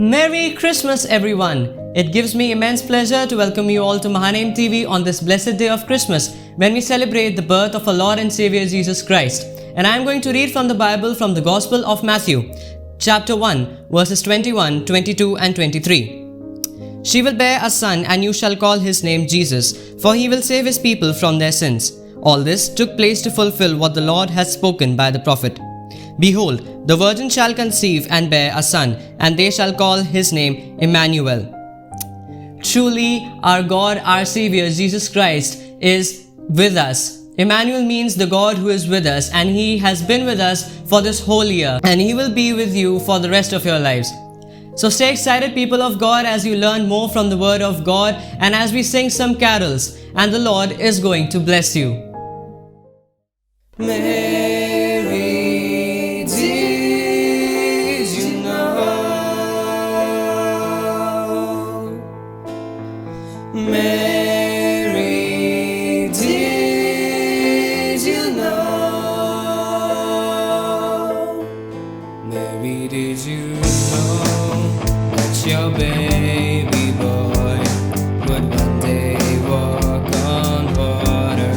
Merry Christmas, everyone! It gives me immense pleasure to welcome you all to Mahaname TV on this blessed day of Christmas when we celebrate the birth of our Lord and Savior Jesus Christ. And I am going to read from the Bible from the Gospel of Matthew, chapter 1, verses 21, 22, and 23. She will bear a son, and you shall call his name Jesus, for he will save his people from their sins. All this took place to fulfill what the Lord has spoken by the prophet. Behold, the virgin shall conceive and bear a son, and they shall call his name Emmanuel. Truly, our God, our Savior, Jesus Christ, is with us. Emmanuel means the God who is with us, and He has been with us for this whole year, and He will be with you for the rest of your lives. So stay excited, people of God, as you learn more from the Word of God and as we sing some carols, and the Lord is going to bless you. Mary, did you know? Mary, did you know? Mary, did you know that your baby boy would one day walk on water?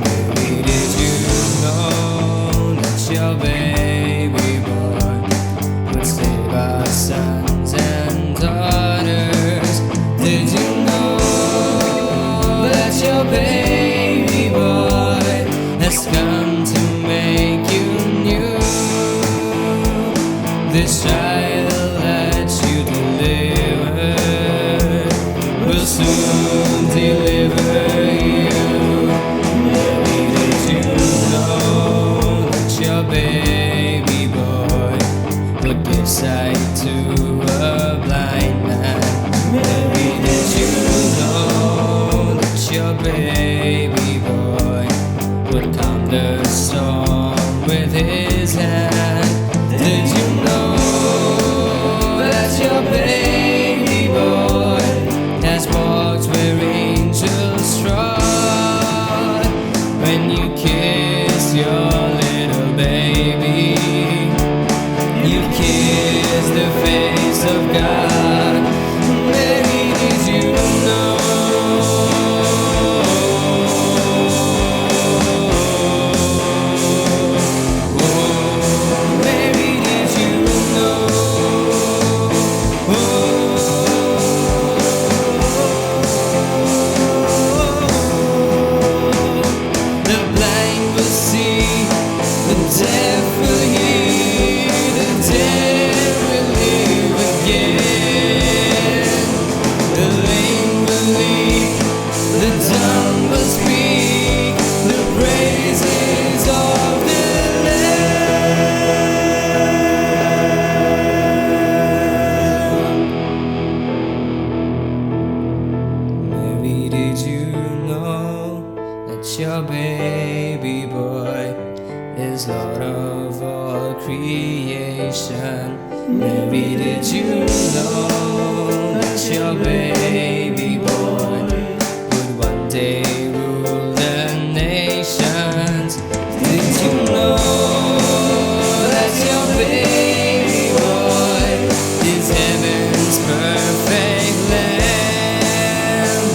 Mary, did you know that your baby boy would save our sons and daughters? Did you know that your baby boy has come to make you new? This child that you delivered will soon deliver you. Mary, did you know that your baby boy would give sight to a blind man? Mary, did you know that your baby boy would calm the storm with his hand? Did you know that your baby boy has walked where angels trod? When you kiss your little baby, you kiss the face of God. Mary, did you know? Your baby boy is Lord of all creation. Mary, did you know that your baby boy would one day rule the nations? Did you know that your baby boy is heaven's perfect lamb?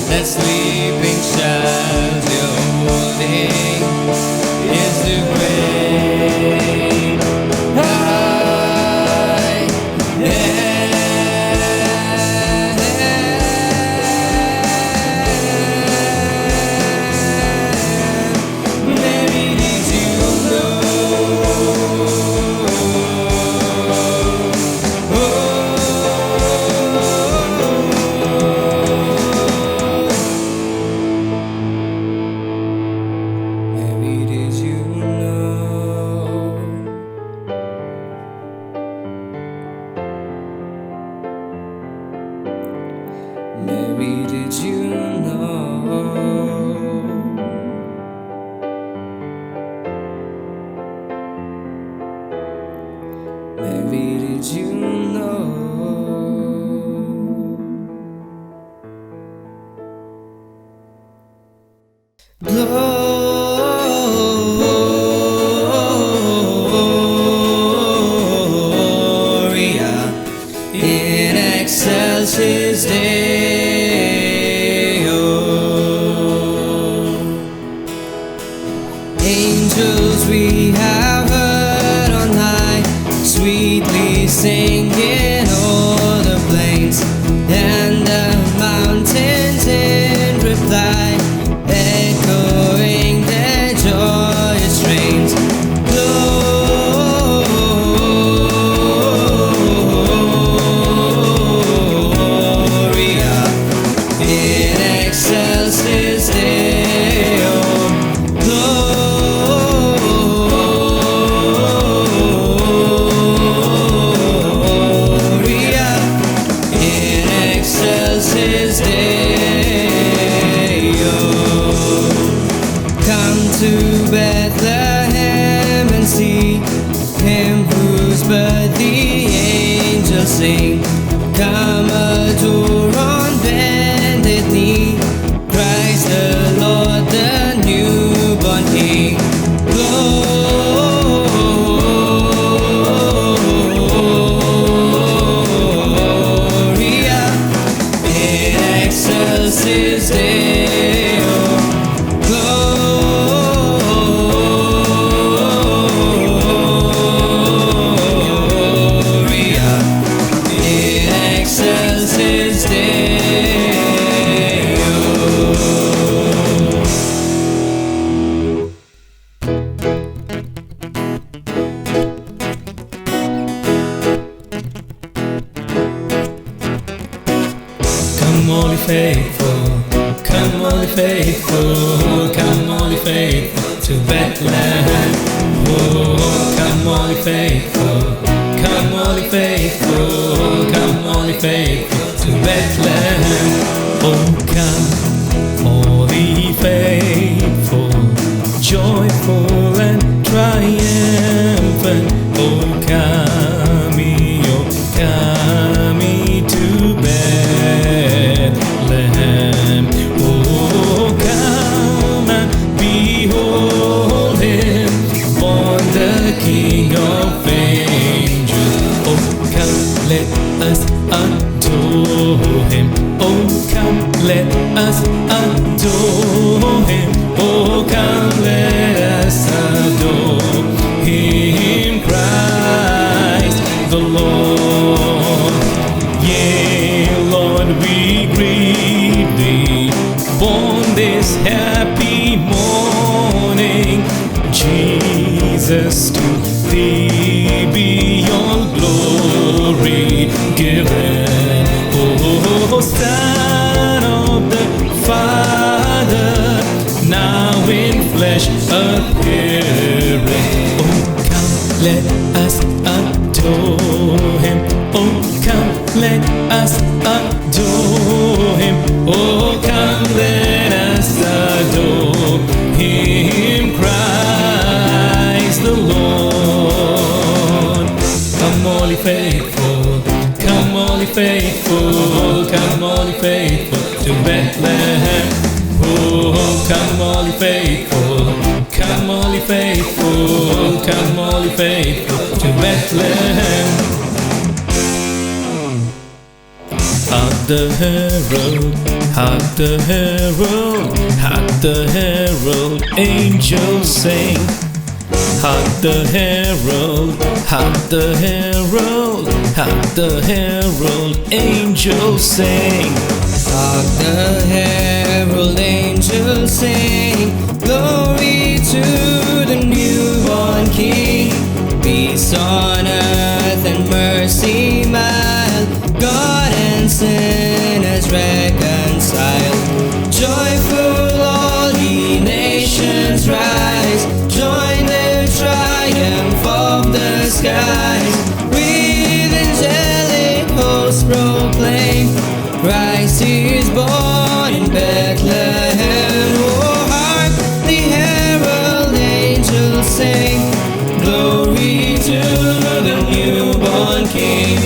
That sleeping child you're holding is the great I am. Mary, did you know? Mary, did you know? Mary, did you know? Mary, did you know? Gloria Deo. Gloria in excelsis Deo. Come all ye faithful, come all ye faithful, come all ye faithful to Bethlehem. Oh, come all ye faithful, come all ye faithful, come all ye faithful to Bethlehem. Oh, come all ye faithful, joyful and triumphant. Oh, come ye to Bethlehem. Oh, come and behold him, born the King of angels. Oh, come, let us adore him. Oh, come, let us adore him. Oh, come, let us adore him, Christ the Lord. Yea, Lord, we greet thee, born this happy morning. Jesus, to thee be all glory given. Oh, Son of the Father, now in flesh appearing. Oh, come, let us adore him. Oh, come, let us adore him. Oh, come, let us adore him, Christ the Lord. Come all ye faithful, come all ye faithful, come all ye faithful to Bethlehem. Oh, come all ye faithful, come all ye faithful, come all ye faithful to Bethlehem. Hark the herald, hark the herald, hark the herald, angels sing. Hark the herald, hark the herald, hark the herald, angels sing. Hark the herald, angels sing. Glory to the newborn King. Peace on earth and mercy mild. God and sinners reconciled. Joyful all ye nations rise. Join the triumph of the skies. With angelic hosts proclaim, Christ is born in Bethlehem. Oh, hark the herald angels sing. Glory to the newborn King.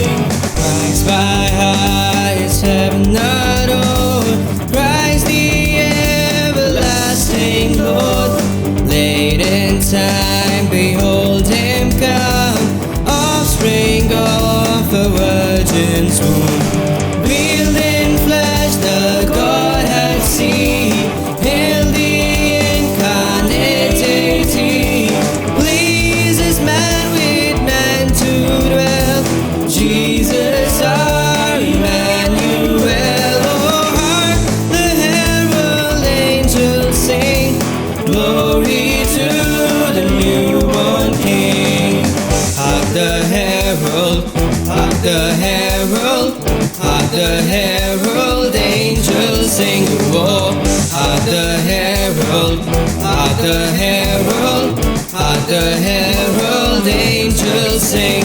Christ by highest heaven adored. Christ the everlasting Lord. Late in time, behold him come. Offspring of the Virgin's womb. Veiled in flesh, the Godhead see. Hail the incarnate deity. Pleases man with man to dwell. Jesus our Emmanuel. Oh, hark the herald angels sing. Glory to the newborn King. Hark the herald, hark the herald, hark the herald angels sing. Oh, hark the herald, hark the herald, hark the herald angels sing.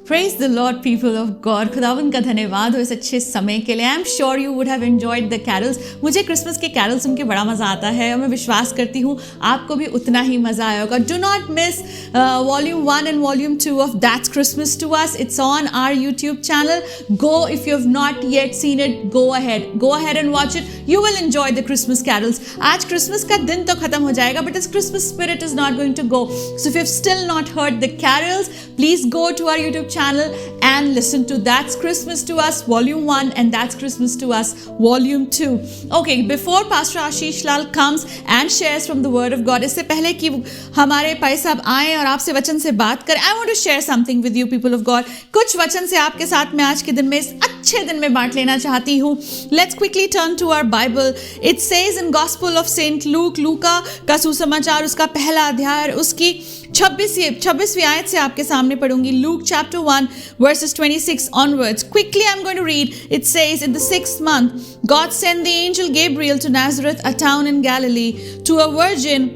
Praise the Lord, people of God. खुदावन का धन्यवाद हो इस अच्छे समय के लिए. I am sure you would have enjoyed the carols. मुझे क्रिसमस के कैरल सुन के बड़ा मज़ा आता है और मैं विश्वास करती हूँ आपको भी उतना ही मज़ा आया होगा. Do not miss volume 1 and volume 2 of That's Christmas to Us. It's on our YouTube channel. Go, if you have not yet seen it, go ahead and watch it. you will enjoy the Christmas carols. आज Christmas का दिन तो खत्म हो जाएगा, but this Christmas spirit is not going to go. So if you've still not heard the carols, please go to our YouTube channel and listen to That's Christmas to Us Volume 1 and That's Christmas to Us Volume 2. Okay, before Pastor Ashish Lal comes and shares from the Word of God, इससे पहले कि हमारे भाई साहब आए और आपसे वचन से बात करें, I want to share something with you people of God. कुछ वचन से आपके साथ मैं आज के दिन में, इस अच्छे दिन में बांट लेना चाहती हूँ. Let's quickly turn to our Bible. It says in Gospel of Saint Luke, लूका का सुसमाचार उसका पहला अध्याय उसकी 26वीं आयत से आपके सामने पढ़ूंगी. Luke chapter 1 verses 26 onwards. Quickly I'm going to read. It says, in the 6th month, God sent the angel Gabriel to Nazareth, a town in Galilee, to a virgin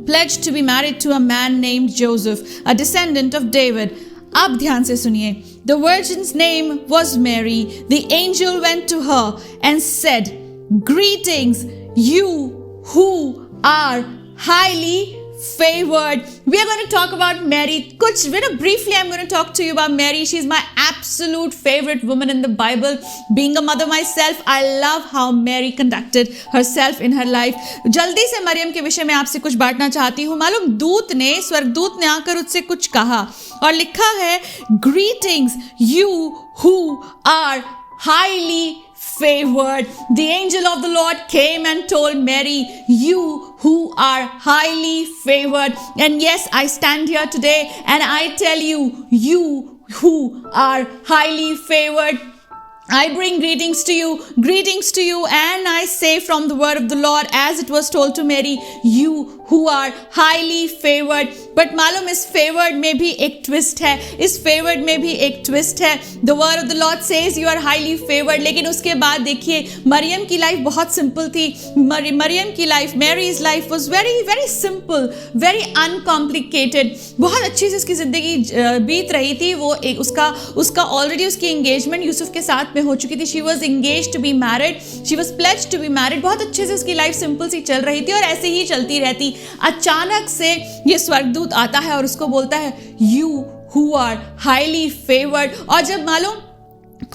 pledged to be married to a man named Joseph, a descendant of David. अब ध्यान से सुनिए. The virgin's name was Mary. The angel went to her and said, greetings, you who are highly favored. We are going to talk about Mary. Briefly I'm going to talk to you about Mary. She's my absolute favorite woman in the Bible. Being a mother myself, I love how Mary conducted herself in her life. जल्दी से मरियम के विषय में आपसे कुछ बांटना चाहती हूँ. मालूम स्वर्गदूत ने आकर उससे कुछ कहा और लिखा है, greetings you who are highly favored. The angel of the Lord came and told Mary, you who are highly favored. And yes, I stand here today and I tell you, you who are highly favored, I bring greetings to you, and I say from the word of the Lord, as it was told to Mary, you who are highly favored. But मालूम इस favored में भी एक twist है, इस favored में भी एक twist है. The word of the Lord says you are highly favored, लेकिन उसके बाद देखिए मरियम की लाइफ बहुत सिंपल थी. मरियम की life, Mary's life was very very simple, very uncomplicated. बहुत अच्छी से उसकी जिंदगी बीत रही थी. वो एक उसका ऑलरेडी उसकी एंगेजमेंट यूसुफ के साथ में हो चुकी थी. She was engaged to be married, she was pledged to be married. बहुत अच्छे से उसकी लाइफ सिंपल सी चल रही थी और ऐसे ही चलती रहती. अचानक से ये स्वर्गदूत आता है और उसको बोलता है, you who are highly favored. और जब मालूम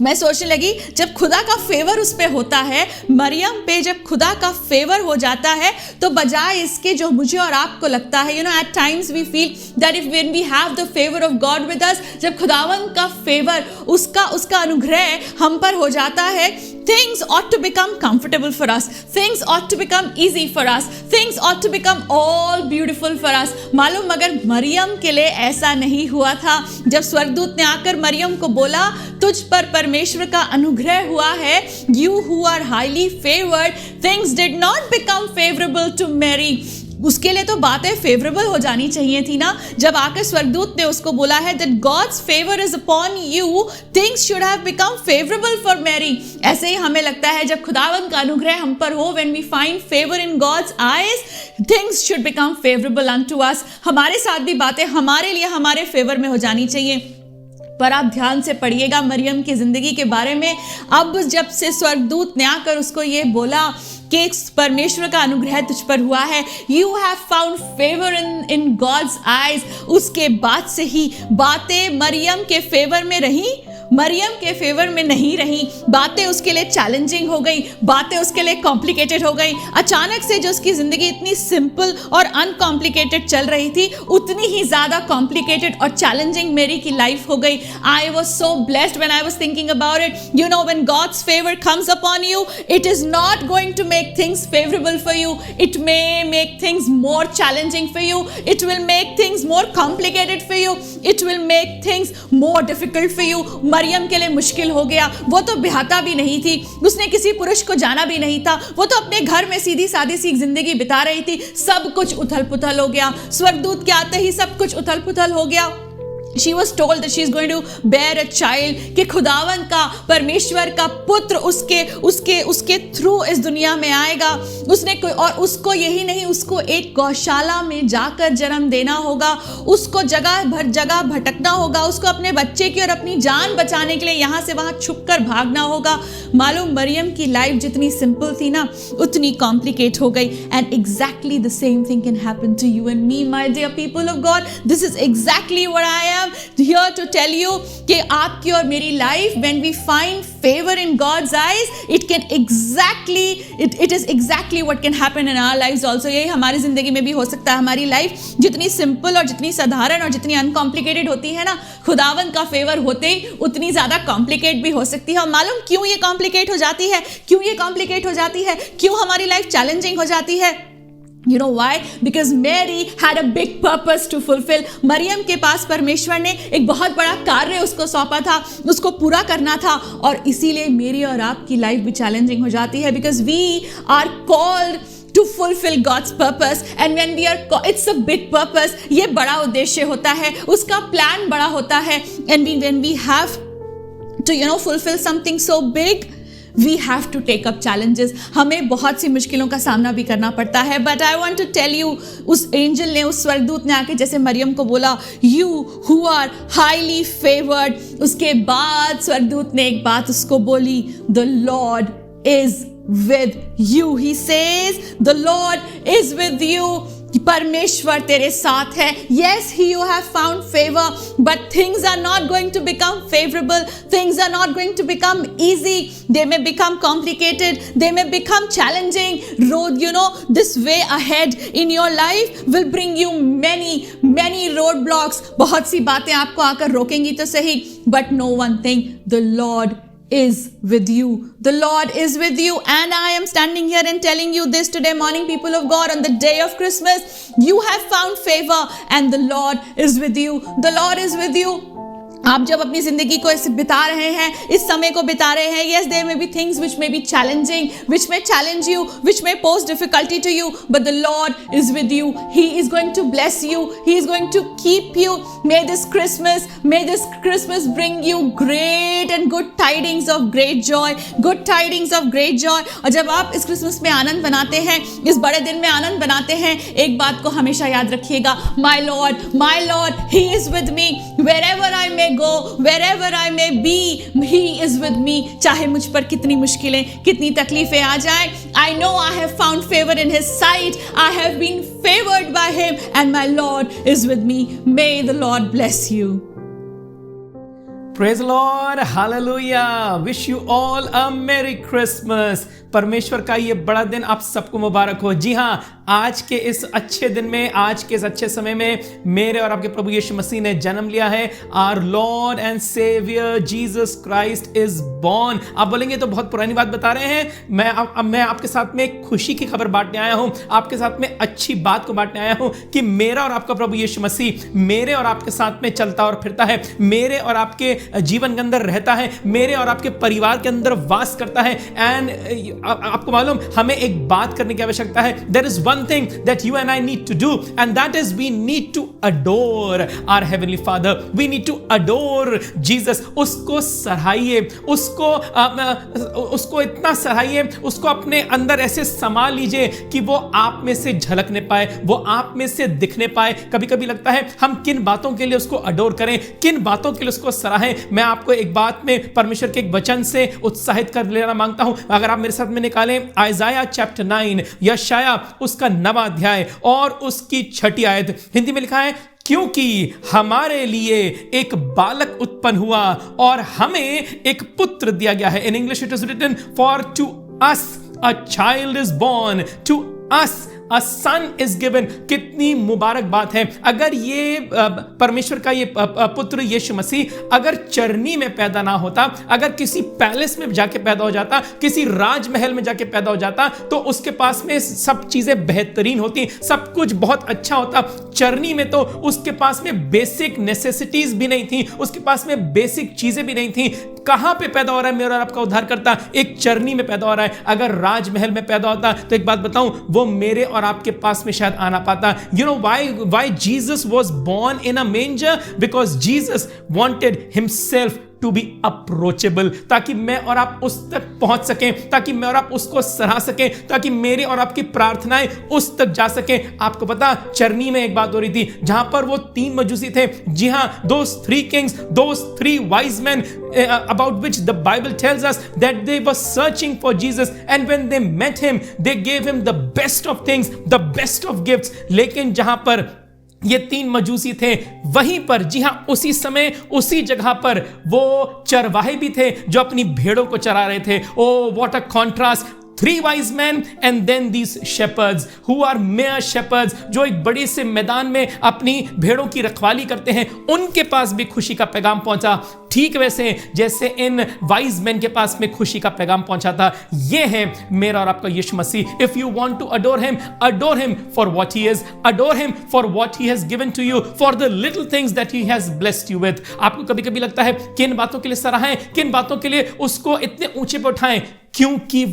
मैं सोचने लगी, जब खुदा का फेवर उस पे होता है, मरियम पे जब खुदा का फेवर हो जाता है, तो बजाय इसके जो मुझे और आपको लगता है, at times we feel that if when we have the favor of God with us, जब खुदावन का फेवर, उसका अनुग्रह हम पर हो जाता है, things ought to become comfortable for us, things ought to become easy for us, things ought to become all beautiful for us. मालूम मगर मरियम के लिए ऐसा नहीं हुआ था. जब स्वर्गदूत ने आकर मरियम को बोला, तुझ पर परमेश्वर का अनुग्रह हुआ है, you who are highly favored, things did not become favorable to Mary. उसके लिए तो बातें फेवरेबल हो जानी चाहिए थी ना. जब आकर स्वर्गदूत ने उसको बोला है that God's favor is upon you, things should have become favorable for Mary. ऐसे ही हमें लगता है जब खुदावंद का अनुग्रह हम पर हो, when we find favor in God's eyes, things should become favorable unto us. हमारे साथ भी बातें हमारे लिए हमारे फेवर में हो जानी चाहिए. पर आप ध्यान से पढ़िएगा मरियम की जिंदगी के बारे में. अब जब से स्वर्गदूत ने आकर उसको ये बोला कि परमेश्वर का अनुग्रह तुझ पर हुआ है, you have found favour in God's eyes, उसके बाद से ही बातें मरियम के फेवर में रही, मरियम के फेवर में नहीं रही. बातें उसके लिए चैलेंजिंग हो गई, बातें उसके लिए कॉम्प्लिकेटेड हो गई. अचानक से जो उसकी जिंदगी इतनी सिंपल और अनकॉम्प्लिकेटेड चल रही थी, उतनी ही ज्यादा कॉम्प्लिकेटेड और चैलेंजिंग मेरी की लाइफ हो गई. I was so blessed when I was thinking about it. You know, when God's favour comes upon you, it is not going to make things favorable for you. It may make things more challenging for you. It will make things more complicated for you. It will make things more difficult for you. Mariam के लिए मुश्किल हो गया. वो तो ब्याहता भी नहीं थी, उसने किसी पुरुष को जाना भी नहीं था, वो तो अपने घर में सीधी सादी सी जिंदगी बिता रही थी. सब कुछ उथल पुथल हो गया. स्वर्गदूत के आते ही सब कुछ उथल पुथल हो गया. She was told that she is going to bear a child, कि खुदावन का परमेश्वर का पुत्र उसके थ्रू इस दुनिया में आएगा. उसने कोई और उसको यही नहीं, उसको एक गौशाला में जाकर जन्म देना होगा, उसको जगह भटकना होगा, उसको अपने बच्चे की और अपनी जान बचाने के लिए यहाँ से वहाँ छुपकर भागना होगा. मालूम मरियम की लाइफ जितनी सिंपल थी ना, उतनी कॉम्प्लिकेट हो गई. And exactly the same thing can happen to you and me, my dear people of God. This is exactly what I am. am here to tell you कि आपकी और मेरी life, when we find favor in God's eyes, it is exactly what can happen in our lives also. यही हमारी जिंदगी में भी हो सकता है. हमारी लाइफ जितनी सिंपल और जितनी साधारण और जितनी अनकॉम्प्लिकेटेड होती है ना, खुदावंद का फेवर होते ही उतनी ज्यादा कॉम्प्लिकेट भी हो सकती है. और मालूम क्यों ये कॉम्प्लिकेट हो जाती है? क्यों हमारी लाइफ चैलेंजिंग हो जाती है? You know why? Because Mary had a big purpose to fulfill. Maryam के पास परमेश्वर ने एक बहुत बड़ा कार्य उसको सौंपा था, उसको पूरा करना था. और इसीलिए मेरी और आपकी लाइफ भी चैलेंजिंग हो जाती है. Because we are called to fulfill God's purpose, and when we are it's a big purpose. ये बड़ा उद्देश्य होता है, उसका प्लान बड़ा होता है. And when we have to fulfill something so big, we have to take up challenges. हमें बहुत सी मुश्किलों का सामना भी करना पड़ता है. But I want to tell you, उस एंजल ने, उस स्वर्गदूत ने आके जैसे मरियम को बोला, you who are highly favored, उसके बाद स्वर्गदूत ने एक बात उसको बोली, the Lord is with you. He says, the Lord is with you. परमेश्वर तेरे साथ है. Yes, you have found favor, but things are not going to become favorable. Things are not going to become easy. They may become complicated. They may become challenging. This way ahead in your life will bring you many roadblocks. बहुत सी बातें आपको आकर रोकेंगी तो सही. But know one thing, the Lord is with you. The Lord is with you, and I am standing here and telling you this today morning, people of God, on the day of Christmas, you have found favor and the Lord is with you. The Lord is with you. आप जब अपनी जिंदगी को ऐसे बिता रहे हैं, इस समय को बिता रहे हैं, yes, there may be things which may be challenging, which may challenge you, which may pose difficulty to you, but the Lord is with you. He is going to bless you. He is going to keep you. May this Christmas bring you great and good tidings of great joy. Good tidings of great joy. और जब आप इस Christmas में आनंद बनाते हैं, इस बड़े दिन में आनंद बनाते हैं, एक बात को हमेशा याद रखिएगा, my Lord, He is with me. Wherever I may go, wherever I may be, He is with me. चाहे मुझ पर कितनी मुश्किलें, कितनी तकलीफें आ जाएं, I know I have found favor in His sight. I have been favored by Him, and my Lord is with me. May the Lord bless you. Praise the Lord, hallelujah. Wish you all a Merry Christmas. परमेश्वर का ये बड़ा दिन आप सबको मुबारक हो. जी हाँ, आज के इस अच्छे दिन में, आज के इस अच्छे समय में मेरे और आपके प्रभु यीशु मसीह ने जन्म लिया है. Our Lord and Savior Jesus Christ is born. आप बोलेंगे तो बहुत पुरानी बात बता रहे हैं. मैं आपके साथ में एक खुशी की खबर बांटने आया हूं, आपके साथ में अच्छी बात को बांटने आया हूं कि मेरा और आपका प्रभु यीशु मसीह मेरे और आपके साथ में चलता और फिरता है, मेरे और आपके जीवन के अंदर रहता है, मेरे और आपके परिवार के अंदर वास करता है. एंड आपको मालूम, हमें एक बात करने की आवश्यकता है. There is one thing that you and I need to do, and that is we need to adore our heavenly Father. We need to adore Jesus. उसको सराहिए, उसको इतना सराहिए, उसको अपने अंदर ऐसे समा लीजिए कि वो आप में से झलकने पाए, वो आप में से दिखने पाए. कभी कभी लगता है हम किन बातों के लिए उसको अडोर करें, किन बातों के लिए उसको सराहें. मैं आपको एक बात में परमेश्वर के एक वचन से उत्साहित कर लेना मांगता हूं. अगर आप मेरे साथ में निकालें आइज़ाया चैप्टर 9, यशाया उसका 9वां अध्याय और उसकी 6ठी आयत. हिंदी में लिखा है, क्योंकि हमारे लिए एक बालक उत्पन्न हुआ और हमें एक पुत्र दिया गया है. In English it is written, for to us a child is born, to us A son is given. कितनी मुबारक बात है. अगर ये परमेश्वर का ये पुत्र यीशु मसीह अगर चरनी में पैदा ना होता, अगर किसी पैलेस में जाके पैदा हो जाता, किसी राजमहल में जाके पैदा हो जाता, तो उसके पास में सब चीजें बेहतरीन होती, सब कुछ बहुत अच्छा होता. चरनी में तो उसके पास में बेसिक नेसेसिटीज भी नहीं थी, उसके पास में बेसिक चीजें भी नहीं थी. कहां पे पैदा हो रहा है मेरा और आपका उद्धारकर्ता? एक चरनी में पैदा हो रहा है. अगर राजमहल में पैदा होता तो एक बात बताऊं, वो मेरे और आपके पास में शायद आना पाता. You know why Jesus was born in a manger? Because Jesus wanted himself to be approachable, ताकि मैं और आप उस तक पहुंच सकें, ताकि मैं और आप उसको सराह सकें, ताकि मेरी और आपकी प्रार्थनाएं उस तक जा सकें. आपको पता, चरनी में एक बात हो रही थी जहां पर वो 3 मजूसी थे. जी हां, those 3 kings, those 3 wise men about which the Bible tells us that they were searching for Jesus, and when they met him they gave him the best of things, the best of gifts. लेकिन जहां पर ये 3 मजूसी थे वहीं पर, जी हां, उसी समय उसी जगह पर वो चरवाहे भी थे जो अपनी भेड़ों को चरा रहे थे। Oh what a contrast, 3 wise men and then these shepherds who are mere shepherds, जो एक बड़े से मैदान में अपनी भेड़ों की रखवाली करते हैं, उनके पास भी खुशी का पैगाम पहुंचा, ठीक वैसे जैसे इन वाइज मैन के पास में खुशी का पैगाम पहुंचा था। ये है मेरा और आपका Yeshu Masih. If you want to adore him for what he is, adore him for what he has given to you, for the little things that he has blessed you with. आपको कभी कभी लगता है किन बातों के लिए सराहें, किन बातों के लिए उसको इतने ऊंचे पे उठाएं, क्योंकि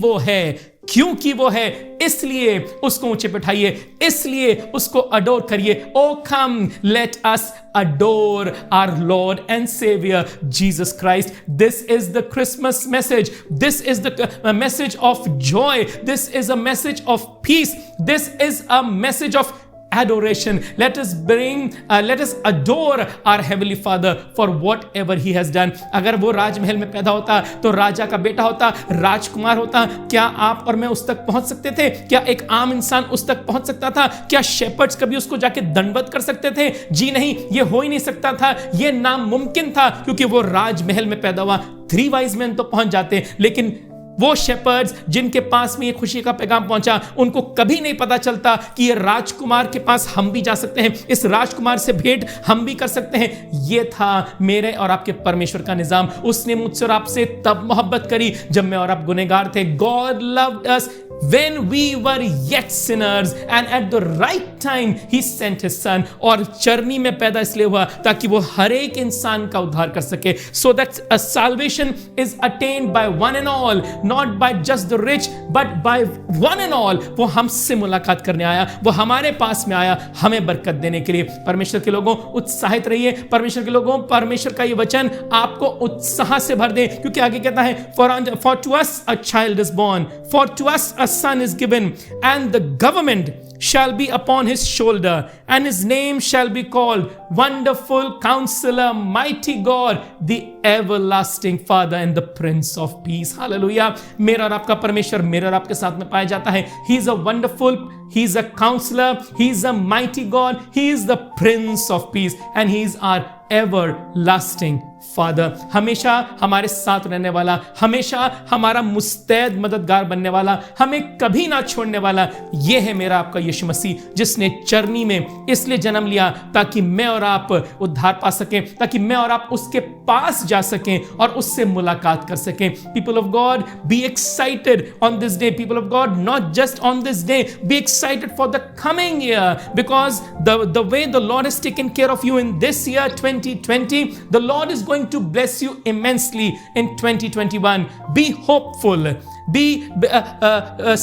वो है, इसलिए उसको ऊंचे पे उठाइए, इसलिए उसको अडोर करिए। O come let us adore our Lord and Saviour Jesus Christ. This is the Christmas message, this is the message of joy, this is a message of peace, this is a message of adoration. Let us adore our heavenly Father for whatever he has done. अगर वो राजमहल में पैदा होता तो राजा का बेटा होता, राजकुमार होता, क्या आप और मैं उस तक पहुंच सकते थे? क्या एक आम इंसान उस तक पहुंच सकता था? क्या शेपर्ड्स कभी उसको जाके दंडवत कर सकते थे? जी नहीं, ये हो ही नहीं सकता था, ये नामुमकिन था, क्योंकि वो राजमहल में पैदा हुआ। 3 वाइज मैन तो पहुंच जाते, लेकिन वो शेपर्ड्स जिनके पास में ये खुशी का पैगाम पहुंचा, उनको कभी नहीं पता चलता कि ये राजकुमार के पास हम भी जा सकते हैं, इस राजकुमार से भेंट हम भी कर सकते हैं। ये था मेरे और आपके परमेश्वर का निजाम। उसने मुझसे और आपसे तब मोहब्बत करी जब मैं और आप गुनहगार थे। God loved us when we were yet sinners and at the right time he sent his son। और चरनी में पैदा इसलिए हुआ ताकि वो हर एक इंसान का उद्धार कर सके, so that a salvation is attained by one and all, not by just the rich but by one and all। वो हमसे मुलाकात करने आया, वो हमारे पास में आया हमें बरकत देने के लिए। परमेश्वर के लोगों उत्साहित रहिए, परमेश्वर के लोगों परमेश्वर का ये वचन आपको उत्साह से भर दे, क्योंकि आगे कहता है for to us a child is born, for to us a son is given, and the government shall be upon his shoulder, and his name shall be called Wonderful Counselor, Mighty God, the Everlasting Father, and the Prince of Peace। Hallelujah. मेरा और आपका परमेश्वर मेरे और आपके साथ में पाया जाता है। He is a wonderful, he is a counselor, he is a mighty God, he is the Prince of Peace, and he is our everlasting father. हमेशा हमारे साथ रहने वाला, हमेशा हमारा मुस्तैद मददगार बनने वाला, हमें कभी ना छोड़ने वाला, यह है मेरा आपका यीशु मसीह, जिसने चरनी में इसलिए जन्म लिया ताकि मैं और आप उद्धार पा सकें, ताकि मैं और आप उसके पास जा सकें और उससे मुलाकात कर सकें। People of God, be excited on this day. People of God, not just on this day, be excited for the coming year, because the way the Lord has taken care of you in this year 2020, the Lord is going to bless you immensely in 2021. Be hopeful.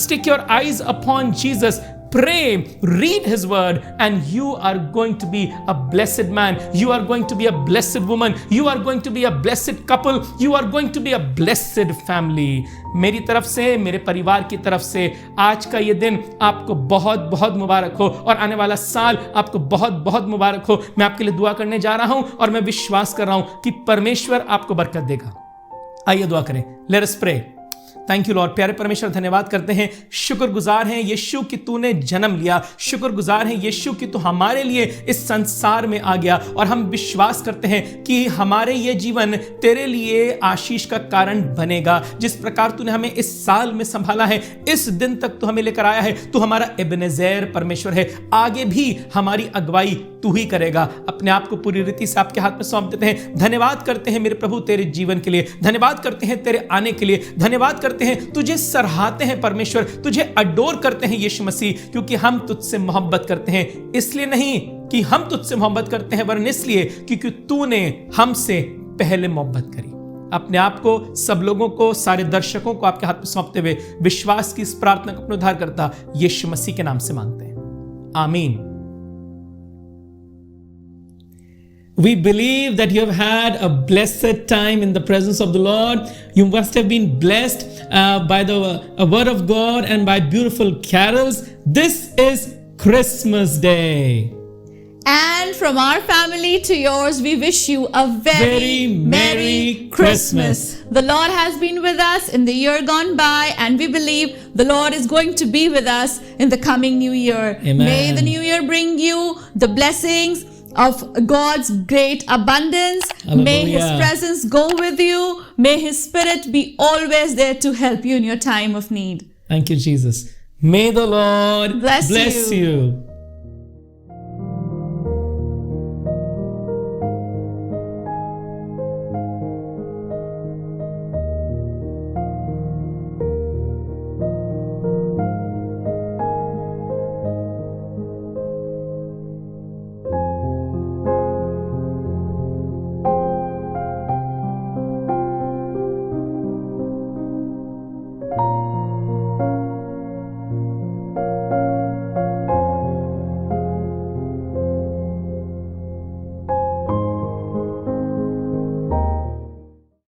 Stick your eyes upon Jesus. Pray, read his word, and you are going to be a blessed man. You are going to be a blessed woman. You are going to be a blessed couple. You are going to be a blessed family. मेरी तरफ से, मेरे परिवार की तरफ से आज का ये दिन आपको बहुत बहुत मुबारक हो, और आने वाला साल आपको बहुत बहुत मुबारक हो। मैं आपके लिए दुआ करने जा रहा हूं और मैं विश्वास कर रहा हूं कि परमेश्वर आपको बरकत देगा। आइए दुआ करें। Let us pray. Thank you Lord. प्यारे परमेश्वर, धन्यवाद करते हैं, शुक्रगुजार हैं यीशु कि तूने जन्म लिया, शुक्रगुजार हैं यीशु कि तू हमारे लिए इस संसार में आ गया, और हम विश्वास करते हैं कि हमारे ये जीवन तेरे लिए आशीष का कारण बनेगा। जिस प्रकार तूने हमें इस साल में संभाला है, इस दिन तक तू हमें लेकर आया है, तू हमारा एबेनेजेर परमेश्वर है। आगे भी हमारी अगुवाई तू ही करेगा। अपने आप को पूरी रीति से आपके हाथ में सौंप देते हैं। धन्यवाद करते हैं मेरे प्रभु तेरे जीवन के लिए, धन्यवाद करते हैं तेरे आने के लिए, धन्यवाद करते हैं, तुझे सराहते हैं परमेश्वर, तुझे अडोर करते हैं यीशु मसीह, क्योंकि हम तुझसे मोहब्बत करते हैं। इसलिए नहीं कि हम तुझसे मोहब्बत करते हैं, वरन इसलिए क्योंकि तूने हमसे पहले मोहब्बत करी। अपने आप को, सब लोगों को, सारे दर्शकों को आपके हाथ में सौंपते हुए विश्वास की इस प्रार्थना को अपने उद्धारकर्ता यीशु मसीह के नाम से मांगते हैं, आमीन। We believe that you have had a blessed time in the presence of the Lord. You must have been blessed by the word of God and by beautiful carols. This is Christmas Day. And from our family to yours, we wish you a very Merry Christmas. The Lord has been with us in the year gone by, and we believe the Lord is going to be with us in the coming new year. Amen. May the new year bring you the blessings of God's great abundance. May His Hallelujah. presence go with you. May His Spirit be always there to help you in your time of need. Thank you, Jesus. May the Lord Bless you. you.